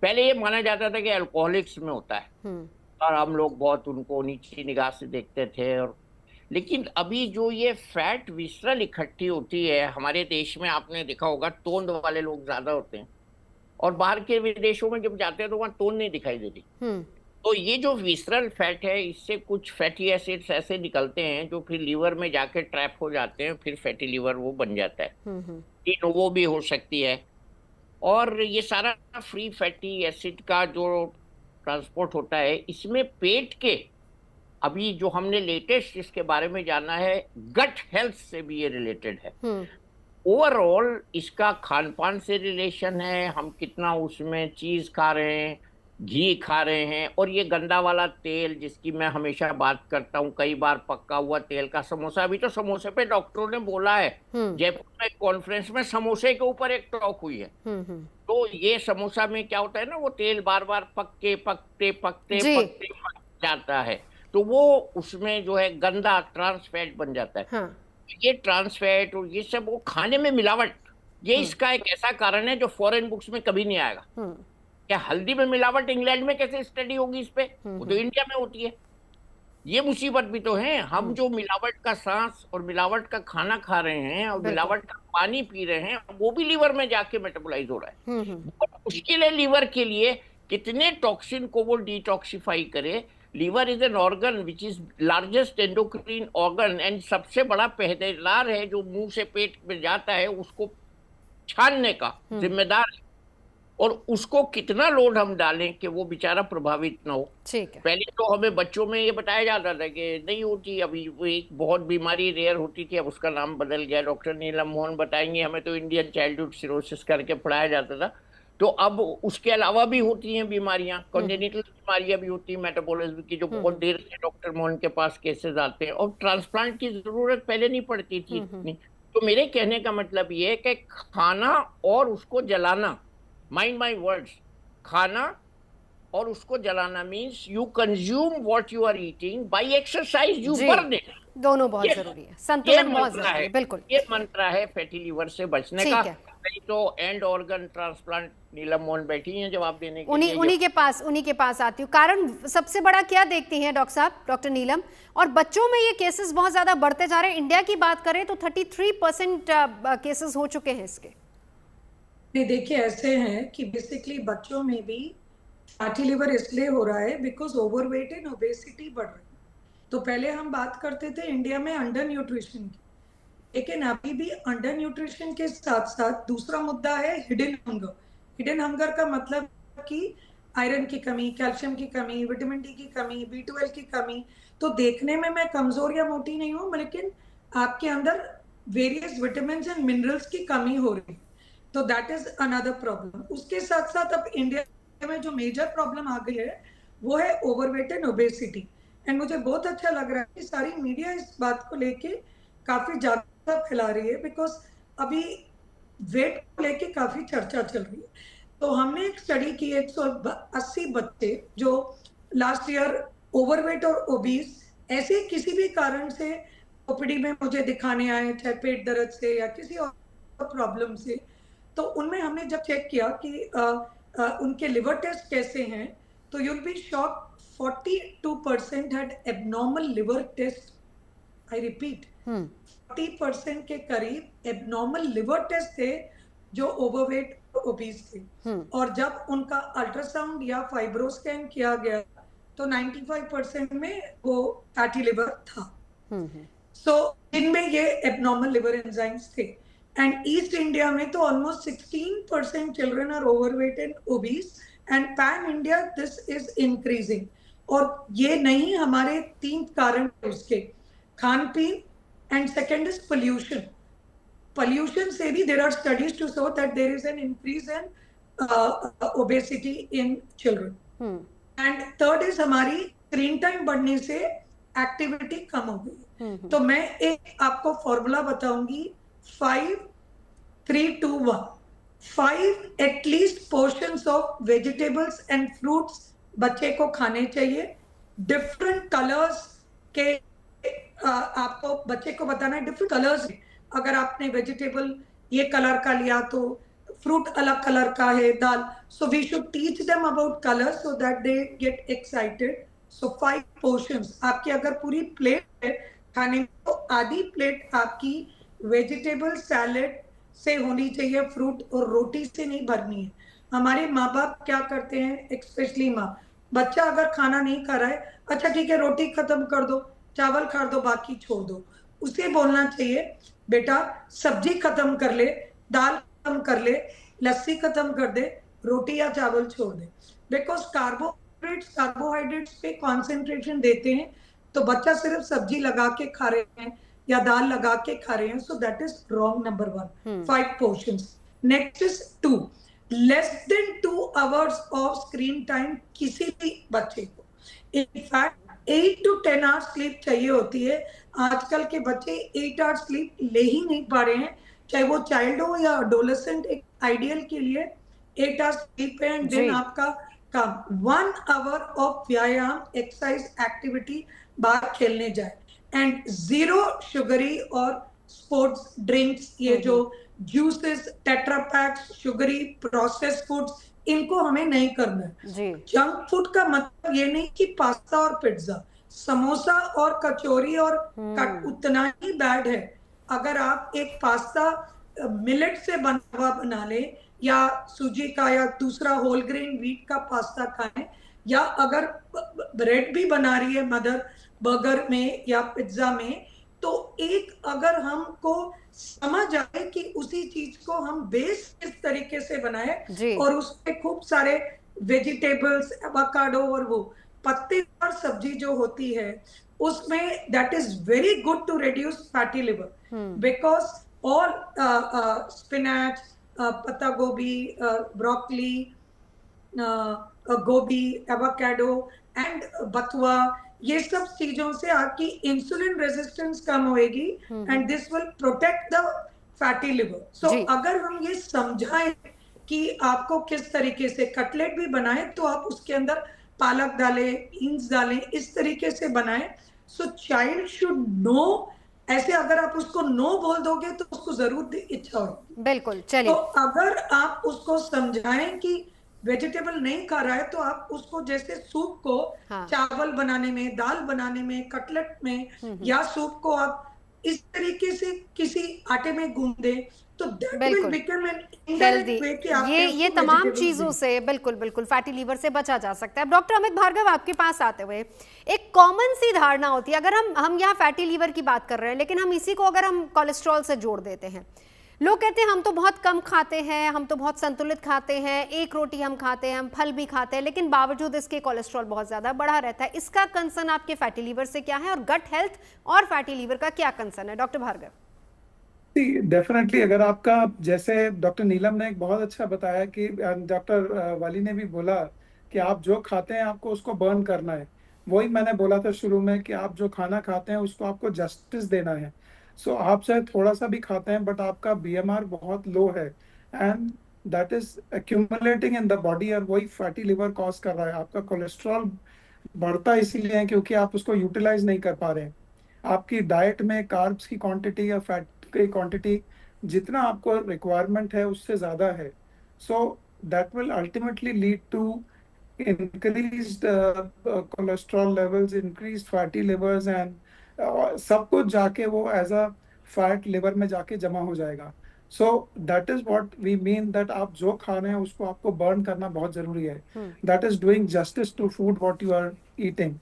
पहले ये माना जाता था कि अल्कोहलिक्स में होता है और हम लोग बहुत उनको नीची निगाह से देखते थे। और लेकिन अभी जो ये फैट विसरल इकट्ठी होती है हमारे देश में, आपने देखा होगा तोंद वाले लोग ज्यादा होते हैं, और बाहर के विदेशों में जब जाते हैं तो वहां तोंद नहीं दिखाई देती। तो ये जो विसरल फैट है, इससे कुछ फैटी एसिड्स ऐसे निकलते हैं जो फिर लीवर में जाके ट्रैप हो जाते हैं, फिर फैटी लीवर वो बन जाता है। वो भी हो सकती है। और ये सारा फ्री फैटी एसिड का जो ट्रांसपोर्ट होता है, इसमें पेट के अभी जो हमने लेटेस्ट इसके बारे में जाना है, गट हेल्थ से भी ये रिलेटेड है। ओवरऑल इसका खान पान से रिलेशन है, हम कितना उसमें चीज खा रहे हैं, घी खा रहे हैं, और ये गंदा वाला तेल जिसकी मैं हमेशा बात करता हूँ, कई बार पका हुआ तेल का समोसा। अभी तो समोसे पे डॉक्टरों ने बोला है, जयपुर में एक कॉन्फ्रेंस में समोसे के ऊपर एक टॉक हुई है। तो ये समोसा में क्या होता है ना, वो तेल बार बार पकते पकते पकते जी। पकते पक जाता है, तो वो उसमें जो है गंदा ट्रांस फैट बन जाता है। हाँ। ये ट्रांस फैट और ये सब, वो खाने में मिलावट, ये इसका एक ऐसा कारण है जो फॉरेन बुक्स में कभी नहीं आएगा। क्या हल्दी में मिलावट इंग्लैंड में कैसे स्टडी होगी इस पे? वो तो इंडिया में होती है। ये मुसीबत भी तो है। हम जो मिलावट का सांस और मिलावट का खाना खा रहे हैं और बिल्कुल। मिलावट का पानी पी रहे हैं, वो भी लीवर में जाके मेटाबोलाइज हो रहा है। बहुत मुश्किल है लीवर के लिए कितने टॉक्सिन को वो डिटॉक्सिफाई करे। Liver is an organ which is largest endocrine organ, and सबसे बड़ा पहरेदार है जो मुंह से पेट में जाता है, उसको छानने का जिम्मेदार है। और उसको कितना लोड हम डालें कि वो बेचारा प्रभावित ना हो। ठीक है। पहले तो हमें बच्चों में ये बताया जाता था कि नहीं होती, अभी वो एक बहुत बीमारी रेयर होती थी, अब उसका नाम बदल गया, डॉक्टर नीलम मोहन बताएंगे। हमें तो इंडियन चाइल्डहुड सिरोसिस करके पढ़ाया जाता था। तो अब उसके अलावा भी होती हैं बीमारियां, कॉन्जेनिटल बीमारियां भी होती हैं मेटाबॉलिज्म की, जो बहुत देर से डॉक्टर मोहन के पास केसेस आते हैं, और ट्रांसप्लांट की जरूरत पहले नहीं पड़ती थी इतनी। तो मेरे कहने का मतलब ये है कि खाना और उसको जलाना, माइंड माई वर्ड्स, खाना और उसको जलाना means you consume what you are eating, by exercise you burn it. दोनों बहुत जरूरी है, संतुलन बहुत जरूरी है। बिल्कुल, ये मंत्र है फैटी लीवर से बचने का। ठीक है। नहीं तो एंड ऑर्गन ट्रांसप्लांट नीलम मोहन बैठी हैं जवाब देने के लिए। उन्हीं के पास आती हूँ। कारण सबसे बड़ा क्या देखती हैं डॉक्टर साहब, डॉक्टर नीलम? और बच्चों में ये केसेस बहुत ज्यादा बढ़ते जा रहे हैं। इंडिया की बात करें तो 33% केसेस हो चुके हैं इसके। नहीं, देखिए ऐसे हैं कि बेसिकली बच्चों में भी फैटी लिवर इसलिए हो रहा है बिकॉज ओवरवेट एंड ओबेसिटी बढ़ रही है। तो पहले हम बात करते थे इंडिया में अंडर न्यूट्रिशन की, लेकिन अभी भी अंडर न्यूट्रिशन के साथ साथ दूसरा मुद्दा है हिडन हंगर। हिडन हंगर का मतलब कि आयरन की कमी, कैल्शियम की कमी, विटामिन डी की कमी, B12 की कमी। तो देखने में मैं कमजोर या मोटी नहीं हूँ, लेकिन आपके अंदर वेरियस विटामिन एंड मिनरल्स की कमी हो रही है। तो दैट इज अनदर प्रॉब्लम। उसके साथ साथ अब इंडिया में जो मेजर प्रॉब्लम आ गई है वो है ओवरवेट एंड ओबेसिटी। एंड मुझे बहुत अच्छा लग रहा है कि सारी मीडिया इस बात को लेके काफी जागरूकता फैला रही है, बिकॉज अभी वेट को लेके काफी चर्चा चल रही है। तो हमने एक स्टडी की, 180 बच्चे जो लास्ट ईयर ओवरवेट और ओबीस ऐसे किसी भी कारण से ओपीडी में मुझे दिखाने आए, चाहे पेट दर्द से या किसी और प्रॉब्लम से, तो उनमें हमने जब चेक किया कि उनके लिवर टेस्ट कैसे हैं, तो you'll be shocked, 42% had abnormal liver test. I repeat, 40% के करीब abnormal liver test थे जो ओवरवेट ओबीस थे। और जब उनका अल्ट्रासाउंड या फाइब्रो स्कैन किया गया तो 95% में वो फैटी लिवर था। सो इनमें ये एबनॉर्मल लिवर एंजाइम्स थे। एंड ईस्ट इंडिया में तो almost 16% children are overweight and obese, and pan India this is increasing. और ये नहीं, हमारे 3 कारण उसके, खान पीन, and second is pollution. Pollution से भी there are studies to show that there is an increase in obesity in children. And third is हमारी स्क्रीन टाइम बढ़ने से एक्टिविटी कम हो गई। तो मैं एक आपको फॉर्मूला बताऊंगी, 5, 3, 2, 1। 5 at least portions of vegetables and fruits बच्चे को खाने चाहिए। डिफरेंट कलर्स के आपको बच्चे को बताना है, डिफरेंट कलर्स। अगर आपने वेजिटेबल ये कलर का लिया तो फ्रूट अलग कलर का है, दाल। So we should teach them about colour so that they get excited. So 5 portions आपकी अगर पूरी प्लेट है खाने में, तो आधी प्लेट आपकी वेजिटेबल सैलेड से होनी चाहिए, फ्रूट और रोटी से नहीं भरनी है। हमारे माँ बाप क्या करते हैं, स्पेशली माँ, बच्चा अगर खाना नहीं खा रहा है, अच्छा ठीक है रोटी खत्म कर दो, चावल खा दो, बाकी छोड़ दो। उसे बोलना चाहिए, बेटा सब्जी खत्म कर ले, दाल खत्म कर ले, लस्सी खत्म कर दे, रोटी या चावल छोड़ दे। बिकॉज कार्बोहाइड्रेट्स पे कॉन्सेंट्रेशन देते हैं, तो बच्चा सिर्फ सब्जी लगा के खा रहे हैं या दाल लगा के खा रहे हैं। सो that is wrong. Number 1, 5 portions. Next is 2, less than 2 hours of screen time किसी भी बच्चे को। इनफैक्ट 8 to 10 आवर्स स्लीप चाहिए होती है। आजकल के बच्चे 8 आवर्स स्लीप ले ही नहीं पा रहे हैं, चाहे वो चाइल्ड हो या एडोलेसेंट। एक आइडियल के लिए 8 आवर्स स्लीप है एंड देन आपका काम 1 आवर ऑफ व्यायाम एक्सरसाइज एक्टिविटी, बाहर खेलने जाए, एंड 0 शुगरी और स्पोर्ट्स ड्रिंक्स, ये जो जूसेस, टेट्रापैक्स, शुगरी प्रोसेस्ड फूड्स, इनको हमें नहीं करना है। जंक फूड का मतलब ये नहीं कि पास्ता और पिज्जा, समोसा और कचौरी और कट उतना ही बैड है। अगर आप एक पास्ता मिलेट से बना हुआ बना ले, या सूजी का या दूसरा होल ग्रेन व्हीट का पास्ता खाएं, या अगर ब्रेड भी बना रही है मदर बर्गर में या पिज्जा में, तो एक अगर हमको समझ आए कि उसी चीज को हम बेस किस तरीके से बनाए और उसमें खूब सारे वेजिटेबल्स, एवोकाडो और वो पत्तेदार सब्जी जो होती है उसमें, that is very good to reduce fatty liver, because all spinach, पत्ता गोभी, ब्रोकली, गोभी, एवोकाडो एंड बथुआ, ये सब चीजों से आपकी इंसुलिन रेजिस्टेंस कम होएगी and this will protect the fatty liver. So अगर हम ये समझाएं कि आपको किस तरीके से कटलेट भी बनाए तो आप उसके अंदर पालक डालें, बीन्स डालें, इस तरीके से बनाएं। सो चाइल्ड शुड नो। ऐसे अगर आप उसको नो बोल दोगे तो उसको जरूर इच्छा होगी। बिल्कुल, चलिए। तो अगर आप उसको समझाएं कि वेजिटेबल नहीं खा रहा है तो आप उसको जैसे सूप को चावल बनाने में, दाल बनाने में, कटलेट में, या सूप को आप इस तरीके से किसी आटे में गूंद दे तो that will become an indirect way कि आपने ये तमाम चीजों से बिल्कुल फैटी लीवर से बचा जा सकता है। डॉक्टर अमित भार्गव, आपके पास आते हुए एक कॉमन सी धारणा होती है, अगर हम यहाँ फैटी लीवर की बात कर रहे हैं, लेकिन हम इसी को अगर हम कोलेस्ट्रॉल से जोड़ देते हैं, लोग कहते हैं हम तो बहुत कम खाते हैं, हम तो बहुत संतुलित खाते हैं, एक रोटी हम खाते हैं, हम फल भी खाते हैं, लेकिन बावजूद इसके कोलेस्ट्रॉल बहुत ज्यादा बढ़ा रहता है। इसका कंसर्न आपके फैटी लीवर से क्या है, और गट हेल्थ और फैटी लीवर का क्या कंसर्न है, डॉक्टर भार्गव? डेफिनेटली, अगर आपका, जैसे डॉक्टर नीलम ने एक बहुत अच्छा बताया कि डॉक्टर वाली ने भी बोला कि आप जो खाते हैं आपको उसको बर्न करना है। वही मैंने बोला था शुरू में कि आप जो खाना खाते हैं उसको आपको जस्टिस देना है। सो आप चाहे थोड़ा सा भी खाते हैं बट आपका BMR बहुत लो है and that is accumulating in the body, और वही फैटी लिवर कॉज कर रहा है। आपका कोलेस्ट्रॉल बढ़ता इसीलिए है क्योंकि आप उसको यूटिलाइज नहीं कर पा रहे हैं। आपकी डाइट में कार्ब्स की क्वांटिटी या फैट की क्वांटिटी जितना आपको रिक्वायरमेंट है उससे ज़्यादा है। So that will ultimately lead to increased cholesterol levels, increased fatty livers, and सब कुछ जाके वो एज अ फैट लिवर में जाके जमा हो जाएगा। So that is what we mean, that आप जो खा रहे हैं उसको आपको बर्न करना बहुत जरूरी है। That is doing justice to food what you are eating.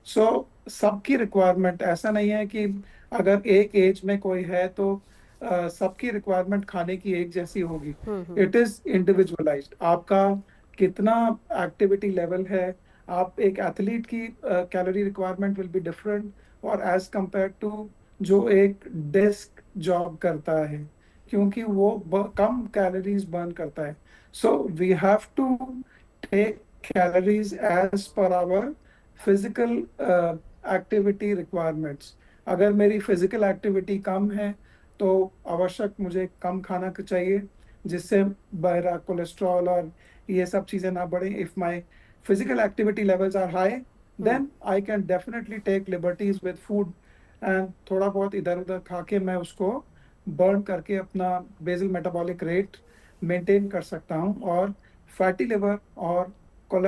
So सबकी रिक्वायरमेंट ऐसा नहीं है कि अगर एक एज में कोई है तो सबकी रिक्वायरमेंट खाने की एक जैसी होगी। It is individualised. आपका कितना एक्टिविटी लेवल है, आप एक एथलीट की calorie requirement will be different और एज कंपेयर टू जो एक डेस्क जॉब करता है, क्योंकि वो कम कैलोरीज बर्न करता है। So we have to take calories as per our physical activity requirements. अगर मेरी फिजिकल एक्टिविटी कम है तो आवश्यक मुझे कम खाना चाहिए जिससे मेरा कोलेस्ट्रॉल और ये सब चीजें ना बढ़े। If my physical activity levels are high then I can definitely take liberties with food and थोड़ा बहुत इधर उधर खा के मैं उसको बर्न करके अपना बेसल मेटाबॉलिक रेट मेंटेन कर सकता हूँ और फैटी लिवर और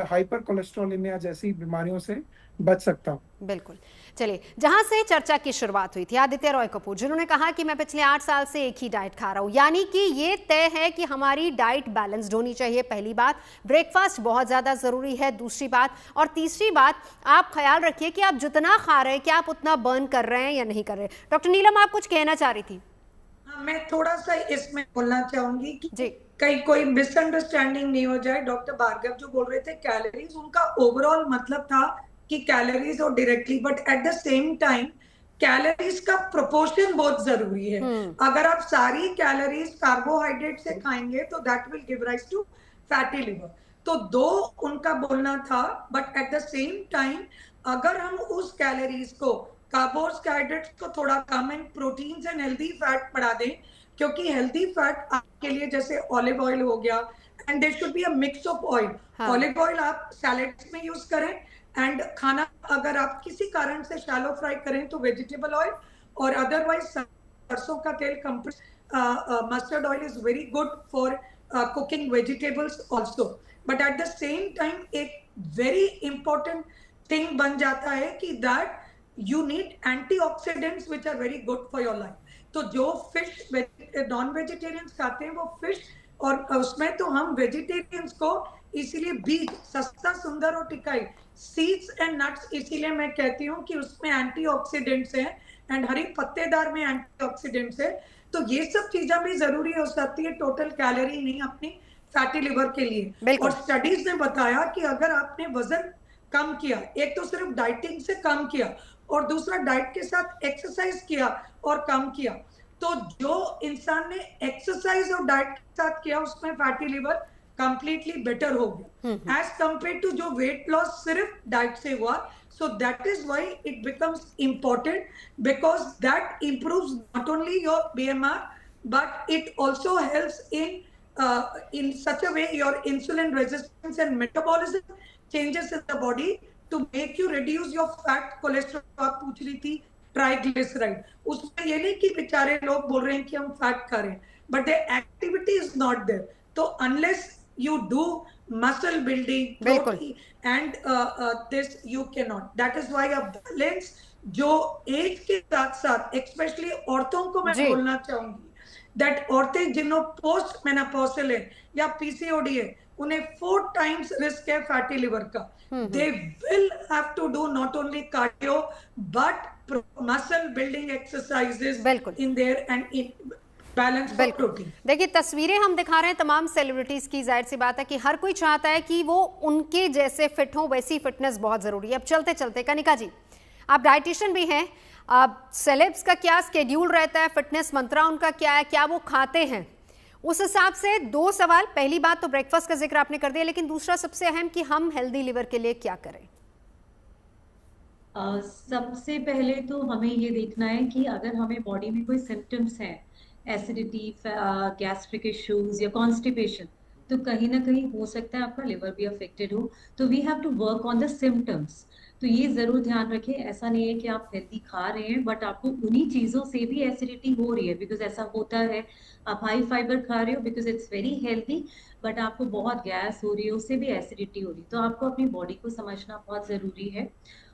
हाइपर कोलेस्ट्रोलेमिया जैसी बीमारियों से बच सकता हूँ। बिल्कुल। चलिए, जहां से चर्चा की शुरुआत हुई थी, आदित्य रॉय कपूर जिन्होंने कहा कि मैं पिछले 8 साल से एक ही डाइट खा रहा हूं, यानी कि ये तय है कि हमारी डाइट बैलेंस्ड होनी चाहिए। पहली बात, ब्रेकफास्ट बहुत ज्यादा जरूरी है। दूसरी बात, और तीसरी बात, आप ख्याल रखिए कि आप जितना खा रहे हैं क्या आप उतना बर्न कर रहे हैं या नहीं कर रहे। डॉक्टर नीलम, आप कुछ कहना चाह रही थी? मैं थोड़ा सा इसमें बोलना चाहूंगी कि कहीं कोई मिसअंडरस्टैंडिंग नहीं हो जाए। डॉक्टर भार्गव जो बोल रहे थे कैलोरीज, उनका ओवरऑल मतलब था कि कैलोरीज और directly, but at the same time calories का प्रोपोर्शन बहुत जरूरी है। अगर आप सारी कैलोरीज कार्बोहाइड्रेट से खाएंगे तो that will give rise to fatty liver. तो दो उनका बोलना था, but at the same time अगर हम उस कैलोरीज को, कार्बोहाइड्रेट्स को थोड़ा कम and proteins and healthy fat बढ़ा दें, क्योंकि हेल्दी फैट आपके लिए जैसे ऑलिव ऑयल हो गया, and there should be a mix of oil. Olive oil आप सैलेड्स में यूज करें, एंड खाना अगर आप किसी कारण से शैलो फ्राई करें तो वेजिटेबल ऑयल, और अदरवाइज सरसों का तेल, mustard oil is very good for cooking vegetables also. But at the same time एक वेरी इंपॉर्टेंट थिंग बन जाता है कि that you need antioxidants which are very good for your life. तो जो फिश नॉन वेजिटेरियंस खाते हैं वो फिश, और उसमें तो हम वेजिटेरियंस को इसीलिए बीज सस्ता, सुंदर और टिकाई, सीड्स एंड नट्स, इसीलिए मैं कहती हूँ कि उसमें एंटीऑक्सीडेंट्स हैं, एंड हरी पत्तेदार में एंटीऑक्सीडेंट्स है। तो ये सब चीजें भी जरूरी हो सकती है टोटल कैलोरी नहीं अपनी फैटी लिवर के लिए। और स्टडीज ने बताया कि अगर आपने वजन कम किया, एक तो सिर्फ डाइटिंग से कम किया और दूसरा डाइट के साथ एक्सरसाइज किया और कम किया, तो जो इंसान ने एक्सरसाइज और डाइट के साथ किया उसमें फैटी लिवर कंप्लीटली बेटर हो गया एज कंपेयर टू जो वेट लॉस सिर्फ डाइट से हुआ। So that is why it becomes important, because that improves not only your BMR but it also helps in such a way your insulin resistance and metabolism changes in the body to make you reduce your fat, cholesterol। आप पूछ रही थी triglyceride, उसमें ये नहीं कि बेचारे लोग बोल रहे हैं कि हम फैट खा रहे हैं, but the activity is not there। तो unless you do muscle building protein, and this you cannot। that is why a balance जो एज के साथ साथ, स्पेशली औरतों को मैं बोलना चाहूंगी, दैट औरतें जिन्हों पोस्ट मेनोपॉजल है या पीसीओडी है, उन्हें 4 times रिस्क है फैटी लिवर का। They will have to do not only cardio but muscle building exercises in there and in बिल्कुल। देखिए तस्वीरें हम दिखा रहे हैं तमाम सेलिब्रिटीज की, जाहिर सी बात है कि हर कोई चाहता है कि वो उनके जैसे फिट हो, वैसी फिटनेस बहुत जरूरी है। अब चलते चलते कनिका जी, आप डाइटिशियन भी हैं, अब सेलेब्स का क्या स्केड्यूल रहता है, फिटनेस मंत्रा उनका क्या है, क्या वो खाते हैं, उस हिसाब से 2 सवाल। पहली बात तो ब्रेकफास्ट का जिक्र आपने कर दिया, लेकिन दूसरा सबसे अहम कि हम हेल्दी लिवर के लिए क्या करें। सबसे पहले तो हमें ये देखना है कि अगर हमें बॉडी में कोई सिम्टम्स हैं, एसिडिटी, गैस्ट्रिक इश्यूज या कॉन्स्टिपेशन, तो कहीं ना कहीं हो सकता है आपका लिवर भी अफेक्टेड हो। तो we have to work on the symptoms. तो ये जरूर ध्यान रखें, ऐसा नहीं है कि आप हेल्दी खा रहे हैं बट आपको उन्हीं चीजों से भी एसिडिटी हो रही है, बिकॉज ऐसा होता है। आप हाई फाइबर खा रहे हो because it's very healthy, but आपको बहुत गैस हो रही है, उससे भी एसिडिटी हो रही है। तो आपको अपनी बॉडी को समझना बहुत जरूरी है।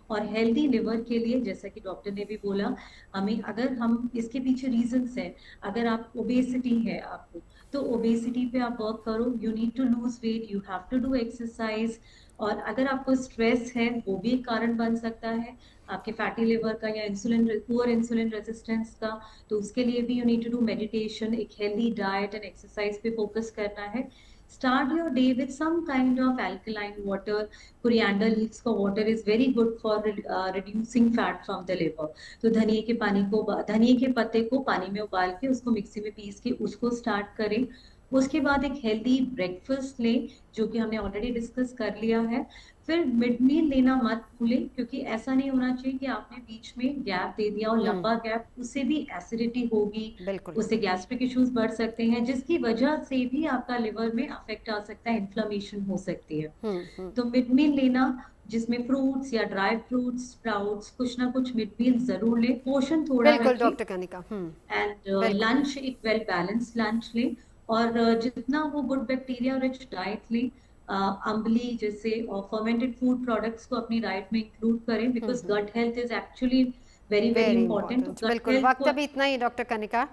और हेल्दी लिवर के लिए, जैसा कि डॉक्टर ने भी बोला, हमें अगर हम इसके पीछे रीजंस हैं, अगर आप ओबेसिटी है आपको, तो ओबेसिटी पे आप वर्क करो। You need to lose weight, you have to do exercise. और अगर आपको स्ट्रेस है, वो भी एक कारण बन सकता है आपके फैटी लिवर का या पुअर इंसुलिन रेजिस्टेंस का, तो उसके लिए भी you need to do meditation, एक हेल्दी डाइट एंड एक्सरसाइज पे फोकस करना है। Start your day with some kind of alkaline water. Coriander leaves का water is very good for reducing fat from the liver. तो धनिए के पत्ते को पानी में उबाल के उसको मिक्सी में पीस के उसको स्टार्ट करें। उसके बाद एक हेल्दी ब्रेकफास्ट लें, जो कि हमने ऑलरेडी डिस्कस कर लिया है। फिर मिड मील लेना मत भूलें, क्योंकि ऐसा नहीं होना चाहिए कि आपने बीच में गैप दे दिया और लंबा गैप, उससे भी एसिडिटी होगी, उससे गैस्ट्रिक इश्यूज बढ़ सकते हैं, जिसकी वजह से भी आपका लिवर में अफेक्ट आ सकता है, इन्फ्लेमेशन हो सकती है। तो मिड मील लेना, जिसमें फ्रूट्स या ड्राई फ्रूट्स, स्प्राउट्स, कुछ ना कुछ मिड मील जरूर लें, पोर्शन थोड़ा रखें। एंड लंच एक वेल बैलेंस्ड लंच लें, और जितना वो गुड बैक्टीरिया रिच डाइट लें। अम्बली जैसे और फर्मेंटेड फूड प्रोडक्ट्स को अपनी डाइट में इंक्लूड करें, because gut health is actually very very important. बिल्कुल, वक्त अभी इतना ही डॉक्टर कनिका,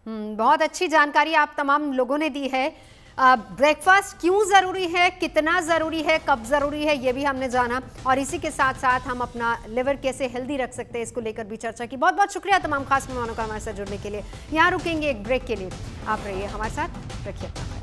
बहुत अच्छी जानकारी आप तमाम लोगों ने दी है। ब्रेकफास्ट क्यों ज़रूरी है, कितना ज़रूरी है, कब ज़रूरी है, ये भी हमने जाना, और इसी के साथ साथ हम अपना लिवर कैसे हेल्दी रख सकते हैं, इसको लेकर भी चर्चा की। बहुत बहुत शुक्रिया तमाम खास मेहमानों का हमारे साथ जुड़ने के लिए। यहाँ रुकेंगे एक ब्रेक के लिए, आप रहिए हमारे साथ, रखिए।